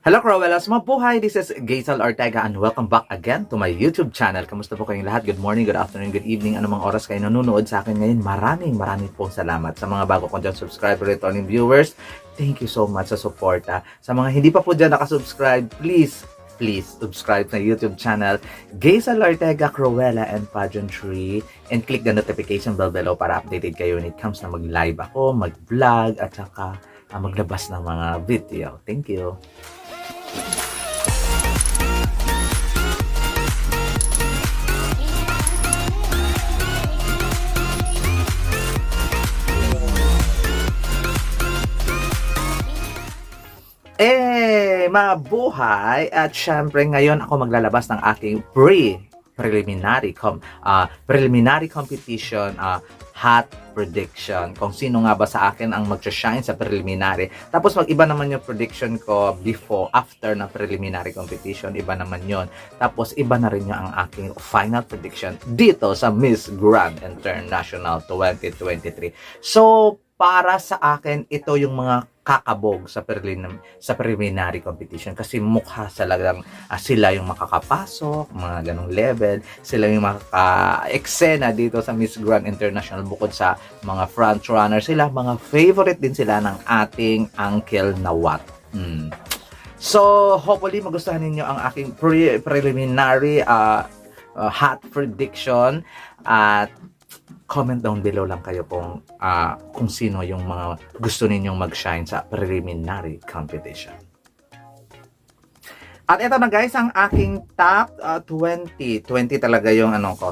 Hello Crowellas, mabuhay! This is Gaisal Ortega and welcome back again to my YouTube channel. Kamusta po kayong lahat? Good morning, good afternoon, good evening. Anumang oras kayo nanonood sa akin ngayon, maraming pong salamat. Sa mga bago ko dyan subscriber, returning viewers, thank you so much sa suporta. Sa mga hindi pa po dyan nakasubscribe, please subscribe na YouTube channel Gaisal Ortega, Cruella and Pageantry, and click the notification bell below para updated kayo when it comes na mag-live ako, mag-vlog, at saka maglabas ng mga video. Thank you. Mabuhay! At syempre ngayon ako maglalabas ng aking preliminary competition hot prediction. Kung sino nga ba sa akin ang mag-shine sa preliminary. Tapos mag-iba naman yung prediction ko after na preliminary competition. Iba naman yon. Tapos iba na rin yung ang aking final prediction dito sa Miss Grand International 2023. So, para sa akin, ito yung mga kakabog sa preliminary competition kasi mukha talagang sila yung makakapasok, mga ganong level, sila yung makaka-eksena dito sa Miss Grand International bukod sa mga front runner sila, mga favorite din sila ng ating Uncle Nawat. So, hopefully magustuhan ninyo ang aking preliminary hot prediction at comment down below lang kayo kung sino yung mga gusto ninyong mag-shine sa preliminary competition. At ito na guys, ang aking top 20. 20 talaga yung 20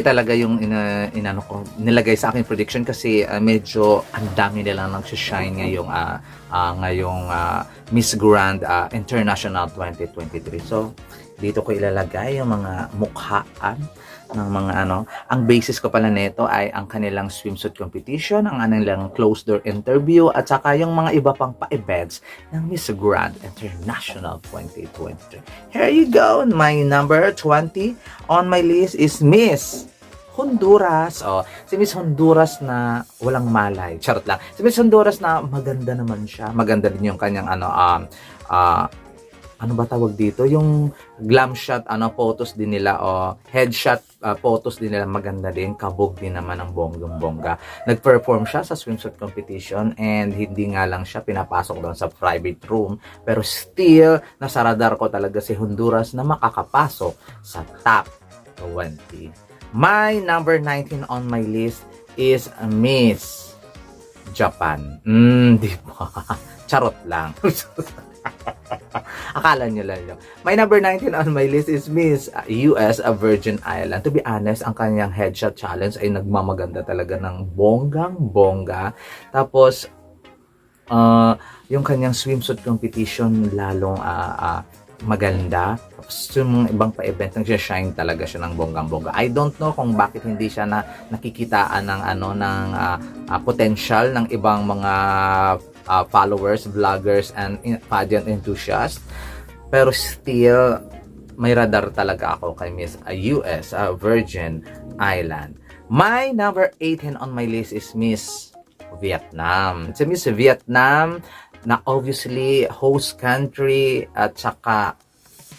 talaga yung nilagay sa aking prediction kasi medyo ang dami nila nag-shine ngayong Miss Grand International 2023. So, dito ko ilalagay yung mga mukhaan ng mga ang basis ko pala nito ay ang kanilang swimsuit competition, ang kanilang closed door interview, at saka yung mga iba pang pa-events ng Miss Grand International 2023. Here you go, my number 20 on my list is Miss Honduras. Si Miss Honduras na walang malay. Charot lang. Si Miss Honduras na maganda naman siya. Maganda din yung kanyang ano ba tawag dito? Yung glam shot, photos din nila, headshot photos din nila, maganda din. Kabog din naman ang bonggang-bongga. Nag-perform siya sa swimsuit competition and hindi nga lang siya pinapasok doon sa private room. Pero still, nasa radar ko talaga si Honduras na makakapasok sa top 20. My number 19 on my list is Miss Japan. Di ba? Charot lang. Akala nyo lang yun. My number 19 on my list is Miss US Virgin Island. To be honest, ang kanyang headshot challenge ay nagmamaganda talaga ng bonggang-bongga. Tapos, yung kanyang swimsuit competition lalong maganda. Tapos yung ibang pa-event, nag-shine talaga siya ng bonggang-bongga. I don't know kung bakit hindi siya nakikitaan ng potential ng ibang mga followers, vloggers, and pageant enthusiasts. Pero still, may radar talaga ako kay Miss US Virgin Island. My number 18 on my list is Miss Vietnam. Si Miss Vietnam, na obviously host country at saka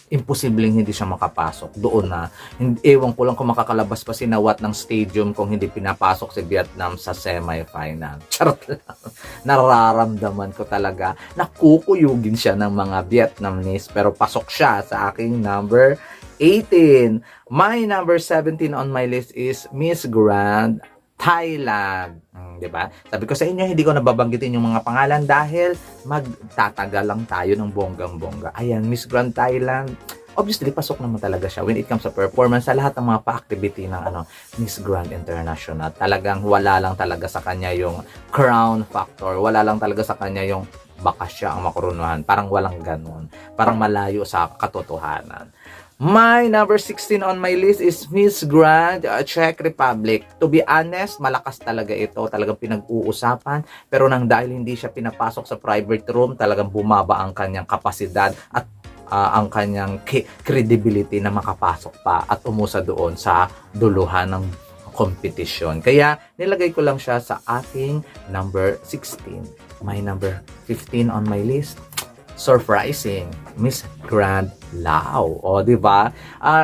imposibleng hindi siya makapasok doon na. Ewan ko lang kung makakalabas pa si Nawat ng stadium kung hindi pinapasok si Vietnam sa semi-final. Charot lang. Nararamdaman ko talaga na kukuyugin siya ng mga Vietnamese pero pasok siya sa aking number 18. My number 17 on my list is Miss Grand Thailand. Diba? Sabi ko sa inyo, hindi ko nababanggitin yung mga pangalan dahil magtatagal lang tayo ng bonggang-bongga. Ayan, Miss Grand Thailand. Obviously, pasok naman talaga siya when it comes sa performance sa lahat ng mga pa-activity ng Miss Grand International. Talagang wala lang talaga sa kanya yung crown factor. Wala lang talaga sa kanya yung baka siya ang makurunuhan. Parang walang ganun. Parang malayo sa katotohanan. My number 16 on my list is Miss Grand Czech Republic. To be honest, malakas talaga ito. Talagang pinag-uusapan. Pero nang dahil hindi siya pinapasok sa private room, talagang bumaba ang kanyang kapasidad at ang kanyang credibility na makapasok pa at umusa doon sa duluhan ng competition. Kaya nilagay ko lang siya sa aking number 16. My number 15 on my list, surprising, Miss Grand Lao. O, di ba?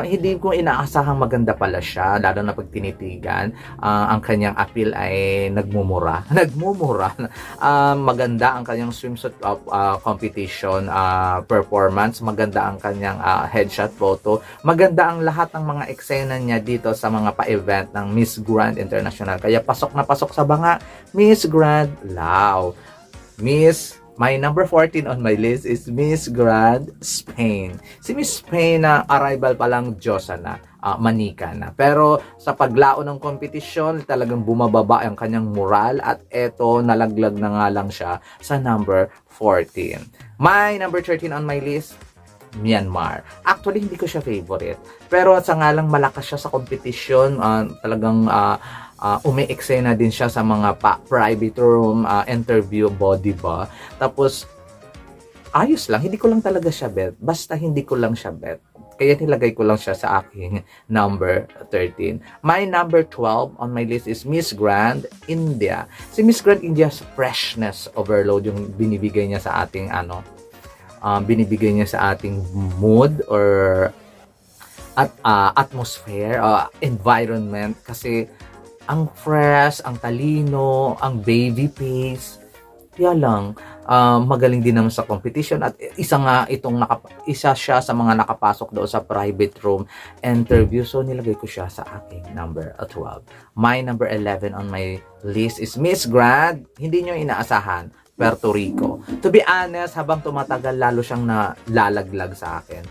Hindi ko inaasahang maganda pala siya, lalo na pag tinitigan. Ang kanyang appeal ay nagmumura. Nagmumura. Maganda ang kanyang swimsuit competition performance. Maganda ang kanyang headshot photo. Maganda ang lahat ng mga eksena niya dito sa mga pa-event ng Miss Grand International. Kaya pasok na pasok sa banga, Miss Grand Lao. My number 14 on my list is Miss Grand Spain. Si Miss Spain na arrival pa lang Diyosa na, manika na. Pero sa paglao ng kompetisyon, talagang bumababa ang kanyang moral at eto, nalaglag na nga lang siya sa number 14. My number 13 on my list, Myanmar. Actually, hindi ko siya favorite. Pero sa nga lang malakas siya sa kompetisyon, talagang umi-eksena din siya sa mga private room interview body ba. Tapos ayos lang, hindi ko lang talaga siya bet. Basta hindi ko lang siya bet. Kaya nilagay ko lang siya sa aking number 13. My number 12 on my list is Miss Grand India. Si Miss Grand India's freshness overload yung binibigay niya sa ating binibigay niya sa ating mood or atmosphere, environment, kasi ang fresh, ang talino, ang baby face. Kaya lang, magaling din naman sa competition at isa siya sa mga nakapasok doon sa private room interview. So, nilagay ko siya sa aking number 12. My number 11 on my list is Miss Grand. Hindi nyo inaasahan, Puerto Rico. To be honest, habang tumatagal, lalo siyang nalalaglag sa akin.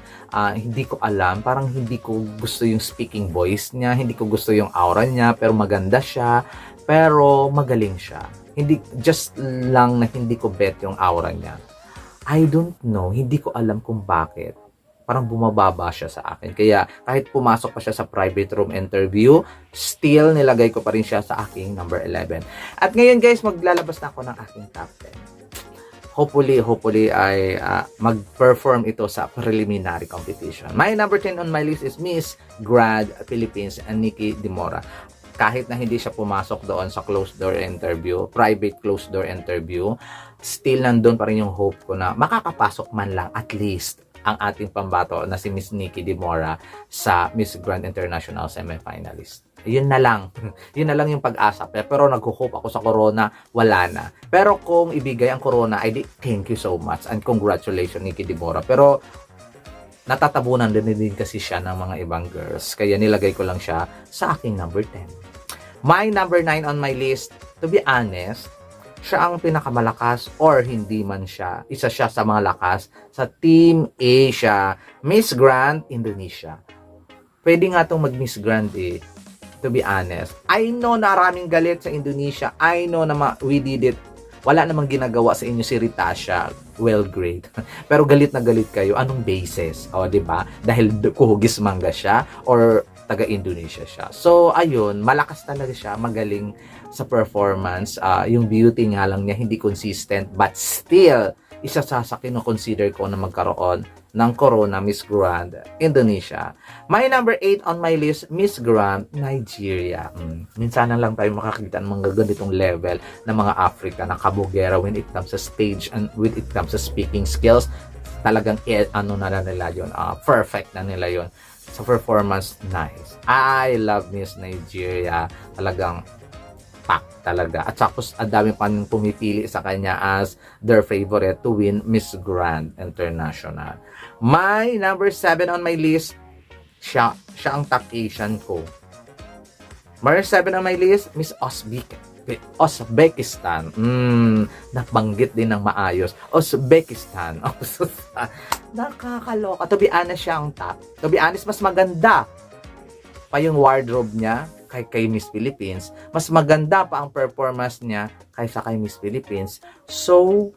Hindi ko alam, parang hindi ko gusto yung speaking voice niya, hindi ko gusto yung aura niya, pero maganda siya, pero magaling siya. Hindi, just lang na hindi ko bet yung aura niya. I don't know, hindi ko alam kung bakit. Parang bumababa siya sa akin. Kaya kahit pumasok pa siya sa private room interview, still nilagay ko pa rin siya sa aking number 11. At ngayon guys, maglalabas na ako ng aking top 10. Hopefully ay mag-perform ito sa preliminary competition. My number 10 on my list is Miss Grand Philippines and Nikki Dimora. Kahit na hindi siya pumasok doon sa closed door interview, private closed door interview, still nandun pa rin yung hope ko na makakapasok man lang at least ang ating pambato na si Miss Nikki Dimora sa Miss Grand International semifinalist. Yun na lang. Yun na lang yung pag-asa. Pero nag-hope ako sa corona, wala na. Pero kung ibigay ang corona, thank you so much and congratulations Nikki Dimora. Pero natatabunan din kasi siya ng mga ibang girls. Kaya nilagay ko lang siya sa aking number 10. My number 9 on my list, to be honest, siya ang pinakamalakas or hindi man siya. Isa siya sa mga lakas sa Team Asia, Miss Grand Indonesia. Pwede nga itong mag-Miss Grand to be honest. I know na maraming galit sa Indonesia. I know na we did it. Wala namang ginagawa sa inyo si Ritasha. Well, great. Pero galit na galit kayo. Anong basis? O, diba? Dahil kuhugis mangga siya or taga-Indonesia siya. So, ayun, malakas talaga siya, magaling sa performance. Yung beauty nga lang niya, hindi consistent, but still, isa sa kino-consider ko na magkaroon ng Corona Miss Grand Indonesia. My number 8 on my list, Miss Grand Nigeria. Minsan lang tayo makakita ng mga ganitong level ng mga Africa na kabugera when it comes sa stage and when it comes sa speaking skills. Talagang na nila yun, perfect na nila yun. Sa performance, nice. I love Miss Nigeria. Talagang pack talaga. At tapos, ang dami pa nang pumipili sa kanya as their favorite to win Miss Grand International. My number 7 on my list, siya ang top Asian ko. Number 7 on my list, Miss Uzbekistan. Nabanggit din ng maayos. Uzbekistan. Nakakaloka. To be honest, siya ang top. To be honest, mas maganda pa yung wardrobe niya kay Miss Philippines. Mas maganda pa ang performance niya kaysa kay Miss Philippines. So,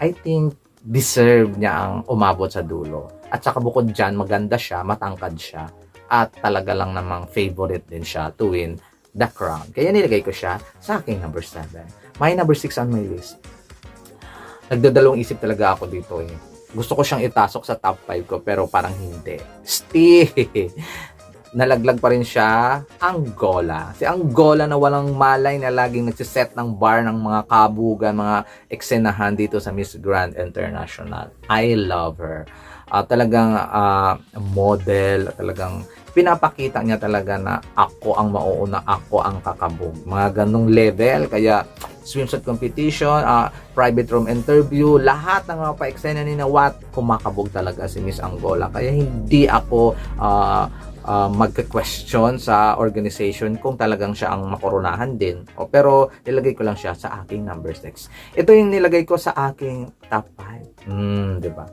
I think deserve niya ang umabot sa dulo. At saka bukod dyan, maganda siya, matangkad siya. At talaga lang namang favorite din siya to win the crown. Kaya nilagay ko siya sa aking number 7. My number 6 on my list. Nagdadalawang isip talaga ako dito Gusto ko siyang itasok sa top 5 ko pero parang hindi. Still, nalaglag pa rin siya, Angola. Si Angola na walang malay na laging nagsiset ng bar ng mga kabugan, mga eksenahan dito sa Miss Grand International. I love her. Talagang model, talagang pinapakita niya talaga na ako ang mauuna, ako ang kakabog. Mga ganong level, kaya swimsuit competition, private room interview, lahat ng mga pa-eksena ni Nawat, kumakabog talaga si Miss Angola. Kaya hindi ako magka-question sa organization kung talagang siya ang makoronahan din. Pero nilagay ko lang siya sa aking number 6. Ito yung nilagay ko sa aking top 5. Diba?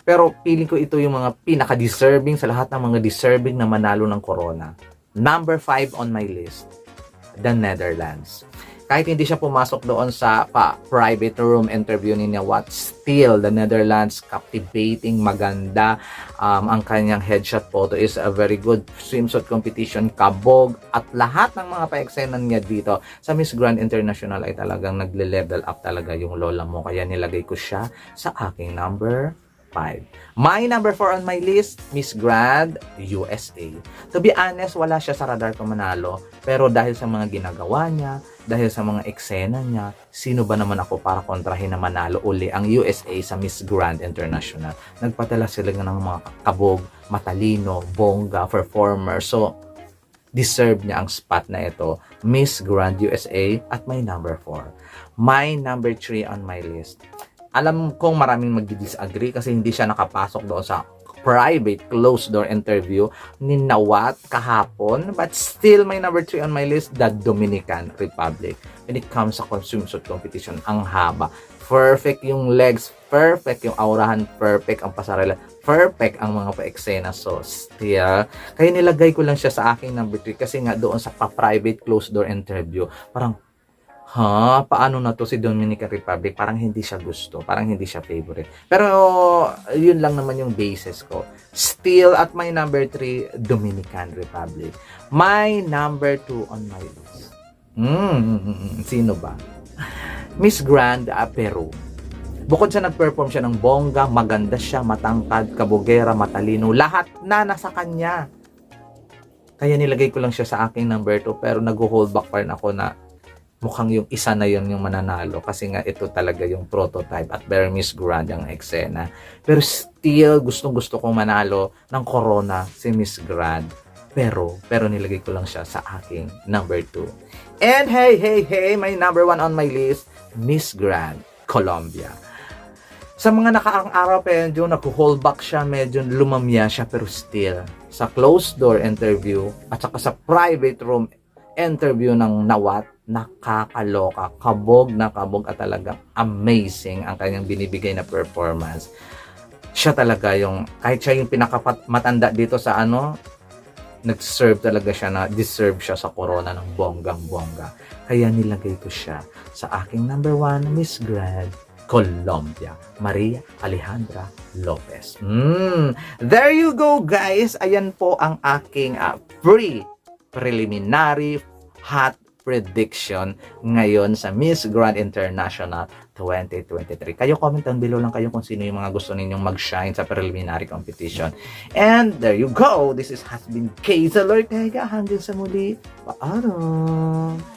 Pero feeling ko ito yung mga pinaka-deserving sa lahat ng mga deserving na manalo ng corona. Number 5 on my list, the Netherlands. Kahit hindi siya pumasok doon sa private room interview ni Nawat, still the Netherlands captivating, maganda. Ang kanyang headshot photo is a very good. Swimsuit competition, kabog, at lahat ng mga pa-eksenan niya dito sa Miss Grand International ay talagang nagle-level up talaga yung lola mo. Kaya nilagay ko siya sa aking number 5. My number 4 on my list, Miss Grand USA. To be honest, wala siya sa radar ko manalo. Pero dahil sa mga ginagawa niya, dahil sa mga eksena niya, sino ba naman ako para kontrahin na manalo uli ang USA sa Miss Grand International? Nagpadala sila ng mga kabog, matalino, bongga, performer. So, deserve niya ang spot na ito, Miss Grand USA at my number 4. My number 3 on my list. Alam kong maraming mag-disagree kasi hindi siya nakapasok doon sa private closed door interview ni Nawat kahapon, but still my number 3 on my list, the Dominican Republic. When it comes sa swimsuit competition, ang haba, perfect yung legs, perfect yung aurahan, perfect ang pasarela, perfect ang mga pa-eksena. So still, kaya nilagay ko lang siya sa aking number 3 kasi nga doon sa private closed door interview, parang paano na to si Dominican Republic? Parang hindi siya gusto. Parang hindi siya favorite. Pero, yun lang naman yung basis ko. Still, at my number 3, Dominican Republic. My number 2 on my list. Sino ba? Miss Grand Peru. Bukod sa nag-perform siya ng bongga, maganda siya, matangkad, kabugera, matalino. Lahat na nasa kanya. Kaya nilagay ko lang siya sa aking number 2. Pero nag-hold back pa rin ako na mukhang yung isa na yun yung mananalo kasi nga ito talaga yung prototype at very Miss Grand ang eksena. Pero still, gustong-gusto kong manalo ng corona si Miss Grand. Pero nilagay ko lang siya sa aking number 2. And hey, my number 1 on my list, Miss Grand Colombia. Sa mga nakaang araw medyo nag-hold back siya, medyo lumamya siya, pero still, sa closed door interview at saka sa private room interview ng Nawat, nakakaloka, kabog na kabog at talagang amazing ang kanyang binibigay na performance. Siya talaga yung, kahit siya yung pinakamatanda dito sa nag-serve talaga siya na deserve siya sa corona ng bonggang-bongga. Kaya nilagay ko siya sa aking number 1, Miss Grand Colombia, Maria Alejandra Lopez. There you go, guys. Ayan po ang aking preliminary hot prediction ngayon sa Miss Grand International 2023. Kayo comment down below lang kayo kung sino yung mga gusto ninyong mag-shine sa preliminary competition. And there you go. This has been Kaysa Ortega. Hanggang sa muli. Paalam.